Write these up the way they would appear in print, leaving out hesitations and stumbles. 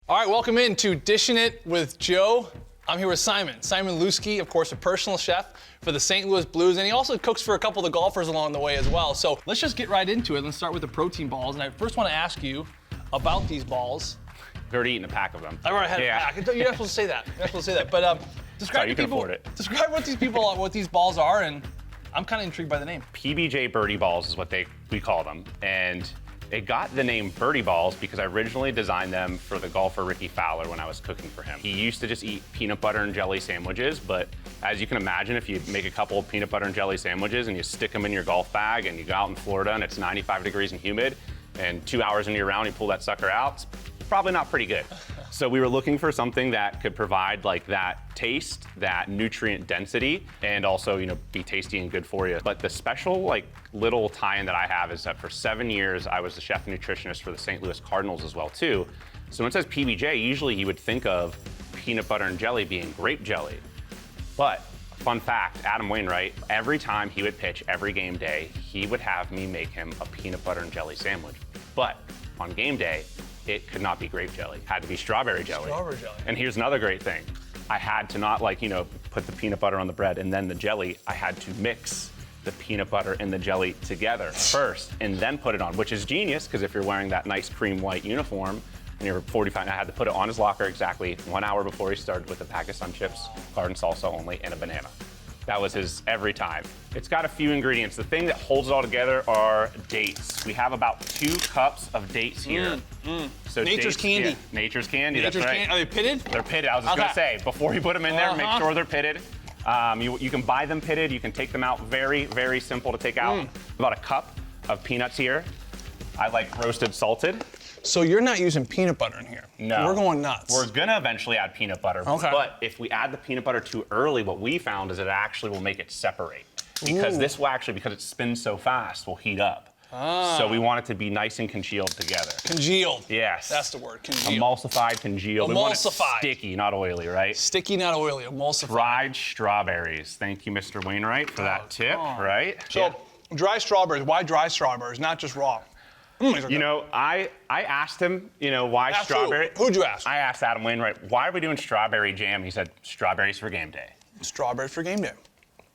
All right, welcome in to Dishin' It with Joe. I'm here with Simon. Simon Lusky, of course, a personal chef for the St. Louis Blues, and he also cooks for a couple of the golfers along the way as well. So let's just get right into it. Let's start with the protein balls. And I first want to ask you about these balls. I've already eaten a pack of them. I've already had a pack. You're not supposed to say that. You're not supposed to say that. But describe Sorry, you to can people, afford it. Describe what these balls are, and I'm kind of intrigued by the name. PBJ Birdie balls is what we call them. And it got the name Birdie balls because I originally designed them for the golfer Rickie Fowler when I was cooking for him. He used to just eat peanut butter and jelly sandwiches, but as you can imagine, if you make a couple of peanut butter and jelly sandwiches and you stick them in your golf bag and you go out in Florida and it's 95 degrees and humid, and 2 hours into your round you pull that sucker out, it's probably not pretty good. So we were looking for something that could provide like that taste, that nutrient density, and also, you know, be tasty and good for you. But the special like little tie-in that I have is that for 7 years, I was the chef and nutritionist for the St. Louis Cardinals as well too. So when it says PBJ, usually you would think of peanut butter and jelly being grape jelly. But fun fact, Adam Wainwright, every time he would pitch every game day, he would have me make him a peanut butter and jelly sandwich. But on game day, it could not be grape jelly. It had to be strawberry jelly. Strawberry jelly. And here's another great thing. I had to not like, you know, put the peanut butter on the bread and then the jelly. I had to mix the peanut butter and the jelly together first and then put it on, which is genius because if you're wearing that nice cream white uniform and you're 45, I had to put it on his locker exactly 1 hour before he started with a pack of Sun Chips, garden salsa only, and a banana. That was his every time. It's got a few ingredients. The thing that holds it all together are dates. We have about 2 cups of dates here. So Nature's dates, candy. Yeah, nature's candy, Nature's that's right. candy. Are they pitted? They're pitted, I was just gonna say, before you put them in there, make sure they're pitted. You can buy them pitted, you can take them out, very, very simple to take out. About a cup of peanuts here. I like roasted salted. So you're not using peanut butter in here. No. We're going nuts. We're gonna eventually add peanut butter, but if we add the peanut butter too early, what we found is it actually will make it separate. Because this will actually, because it spins so fast, will heat up. So we want it to be nice and congealed together. Congealed. Yes. That's the word, congealed. Emulsified, congealed. We want it Emulsified. sticky, not oily, right? Sticky, not oily, emulsified. Dried strawberries. Thank you, Mr. Wainwright, for that tip, right? So, dry strawberries, why dry strawberries, not just raw? You know, I asked him, you know, why Asked strawberry? Who'd you ask? I asked Adam Wainwright, why are we doing strawberry jam? He said, strawberries for game day. Strawberries for game day.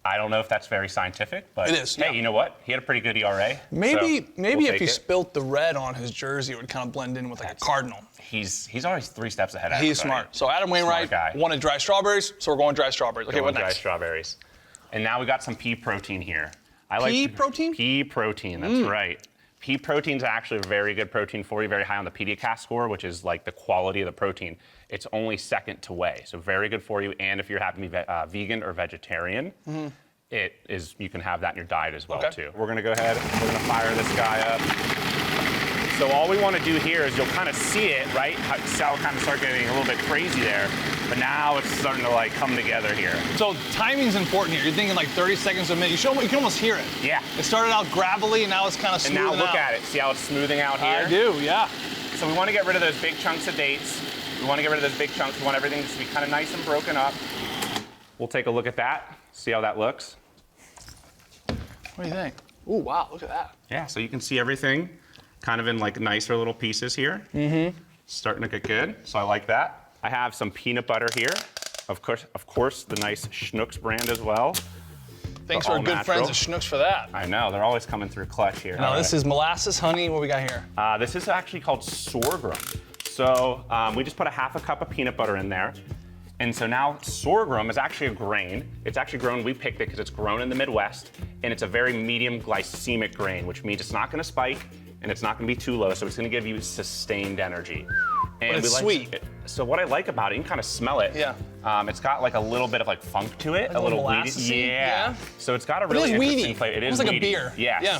I don't know if that's very scientific, but It is, hey, yeah. you know what? He had a pretty good ERA. Maybe so maybe we'll if take he it. spilt the red on his jersey, it would kind of blend in with like a cardinal. He's always 3 steps ahead of He's everybody. smart. So Adam Wainwright Smart guy. wanted dry strawberries, so we're going dry strawberries. Okay, what Dry next? strawberries. And now we got some pea protein here. I like Pea protein? Pea protein, that's right. Pea protein is actually a very good protein for you, very high on the PDCAAS score, which is like the quality of the protein. It's only second to whey, so very good for you. And if you're happy to be vegan or vegetarian, it is, you can have that in your diet as well too. We're gonna go ahead, we're gonna fire this guy up. So all we wanna do here is you'll kind of see it, right? How it kind of start getting a little bit crazy there, but now it's starting to like come together here. So timing's important here. You're thinking like 30 seconds a minute. You can almost hear it. Yeah. It started out gravelly, and now it's kind of And smoothing out. now look at it, see how it's smoothing out here? I do, yeah. So we want to get rid of those big chunks of dates. We want to get rid of those big chunks. We want everything to be kind of nice and broken up. We'll take a look at that, see how that looks. What do you think? Ooh, wow, look at that. Yeah, so you can see everything kind of in like nicer little pieces here. Starting to get good, so I like that. I have some peanut butter here. Of course, the nice Schnucks brand as well. Thanks They're for all good friends natural. at Schnucks for that. I know, they're always coming through clutch here. Now this is molasses honey. What we got here? This is actually called sorghum. So we just put a half a cup of peanut butter in there. And so now sorghum is actually a grain. It's actually grown, we picked it because it's grown in the Midwest, and it's a very medium glycemic grain, which means it's not gonna spike and it's not gonna be too low, so it's gonna give you sustained energy. And But it's sweet. So what I like about it, you can kind of smell it. Yeah. It's got like a little bit of like funk to it, Like a a little weedy. molassesy? Yeah. Yeah. So it's got a But it really is interesting weedy. flavor. It is Almost like a weedy. beer. Yes. Yeah.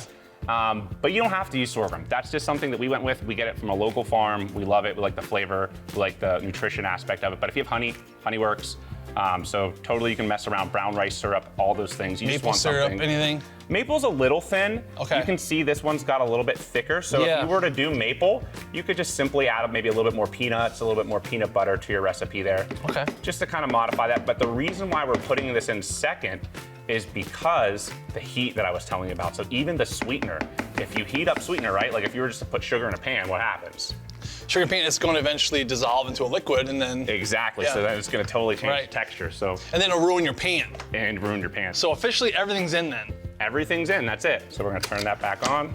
But you don't have to use sorghum. That's just something that we went with. We get it from a local farm. We love it. We like the flavor. We like the nutrition aspect of it. But if you have honey, honey works. So totally you can mess around. Brown rice syrup, all those things. You just Maple want syrup, something. anything? Maple's a little thin. Okay. You can see this one's got a little bit thicker. So Yeah. if you were to do maple, you could just simply add maybe a little bit more peanuts, a little bit more peanut butter to your recipe there. Okay. Just to kind of modify that. But the reason why we're putting this in second is because the heat that I was telling you about. So even the sweetener, if you heat up sweetener, right? Like if you were just to put sugar in a pan, what happens? Sugar paint is going to eventually dissolve into a liquid, and then Exactly. Yeah. So then it's going to totally change Right. the texture. So and then it'll ruin your pan. and ruin your pan. So officially everything's in then. Everything's in. That's it. So we're going to turn that back on.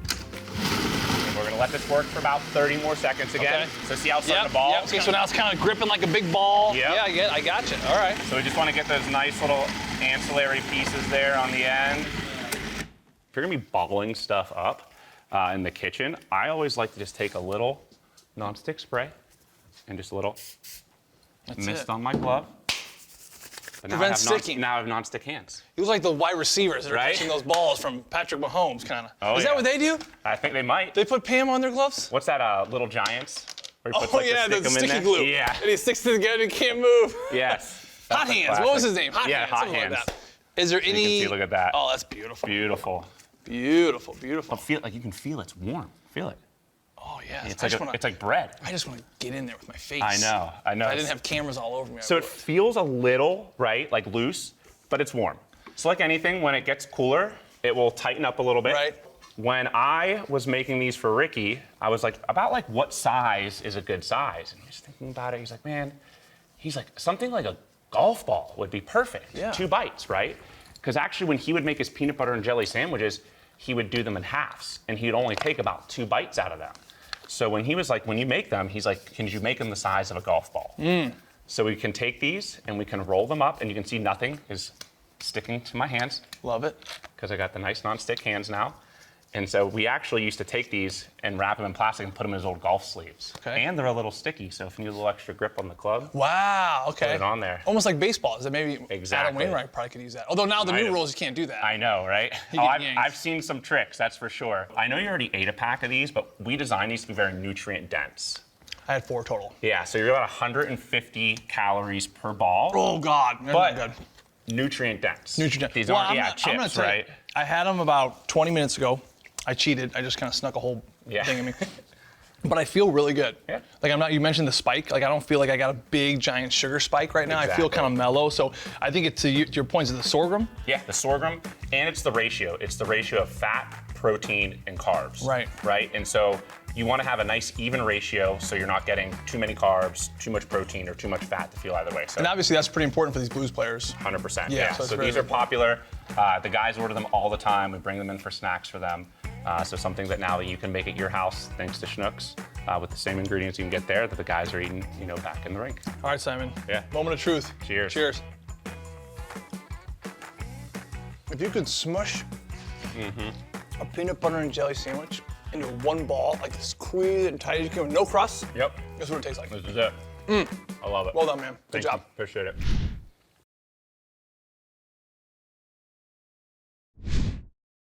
And we're going to let this work for about 30 more seconds again. Okay. So see how it's starting to ball? Yep. Okay, so now it's kind of gripping like a big ball. Yep. Yeah, I got you. All right. So we just want to get those nice little ancillary pieces there on the end. If you're gonna be balling stuff up in the kitchen, I always like to just take a little nonstick spray and just a little mist on my glove. But now Prevents sticking. Now I have nonstick hands. He was like the wide receivers that are Right? catching those balls from Patrick Mahomes, kind of. Oh, Is that yeah. what they do? I think they might. They put Pam on their gloves? What's that, Little Giants? Where he puts, Oh like, yeah, the stick 'em in sticky there? glue. Yeah. And he sticks it together and can't move. Yes. Hot That's a Hands. What was classic. his name? Hot Yeah, Hands. Hot something Hands. Like that. Is there You any? can see, look at that. Oh, that's beautiful. Beautiful. Beautiful, beautiful. Feel like you can feel it's warm. Feel it. Oh yeah. It's like bread. I just want to get in there with my face. I know. I didn't have cameras all over me. So it feels a little, right, like loose, but it's warm. So like anything, when it gets cooler, it will tighten up a little bit. Right. When I was making these for Rickie, I was like, about like what size is a good size? And he was thinking about it. He's like, man, he's like, something like a golf ball would be perfect. Yeah. 2 bites, right? Because actually when he would make his peanut butter and jelly sandwiches, he would do them in halves, and he'd only take about 2 bites out of them. So when he was like, when you make them, he's like, can you make them the size of a golf ball? So we can take these and we can roll them up, and you can see nothing is sticking to my hands Love it. because I got the nice non-stick hands now. And so we actually used to take these and wrap them in plastic and put them in his old golf sleeves. Okay. And they're a little sticky, so if you need a little extra grip on the club, Wow. Okay. put it on there. Almost like baseball. Is that maybe Adam Exactly. Wainwright probably could use that? Although now the Might new have. rules you can't do that. I know, right? You Oh, get I've, yanked. I've seen some tricks, that's for sure. I know you already ate a pack of these, but we designed these to be very nutrient dense. I had 4 total. Yeah, so you're about 150 calories per ball, Oh God. They're not but good. nutrient dense. Nutrient. These Well, aren't, I'm yeah, gonna chips, tell you, right? I had them about 20 minutes ago. I cheated. I just kind of snuck a whole Yeah. thing in me. But I feel really good. Yeah. Like I'm not. You mentioned the spike. Like I don't feel like I got a big giant sugar spike right now. I feel Exactly. kind of mellow. So I think it's to your points of the sorghum. Yeah, the sorghum, and it's the ratio. It's the ratio of fat, protein, and carbs. Right. Right, and so you want to have a nice even ratio so you're not getting too many carbs, too much protein, or too much fat to feel either way. So And obviously that's pretty important for these blues players. 100%. Yeah, Yeah. so it's So very, these are very popular. The guys order them all the time. We bring them in for snacks for them. So something that now that you can make at your house thanks to Schnucks with the same ingredients you can get there that the guys are eating, back in the rink. All right, Simon. Yeah. Moment of truth. Cheers. Cheers. If you could smush a peanut butter and jelly sandwich into one ball, like squeeze it and tight as you can with no crust, Yep. that's what it tastes like. This is it. I love it. Well done, man. Good Thank you. job. Appreciate it.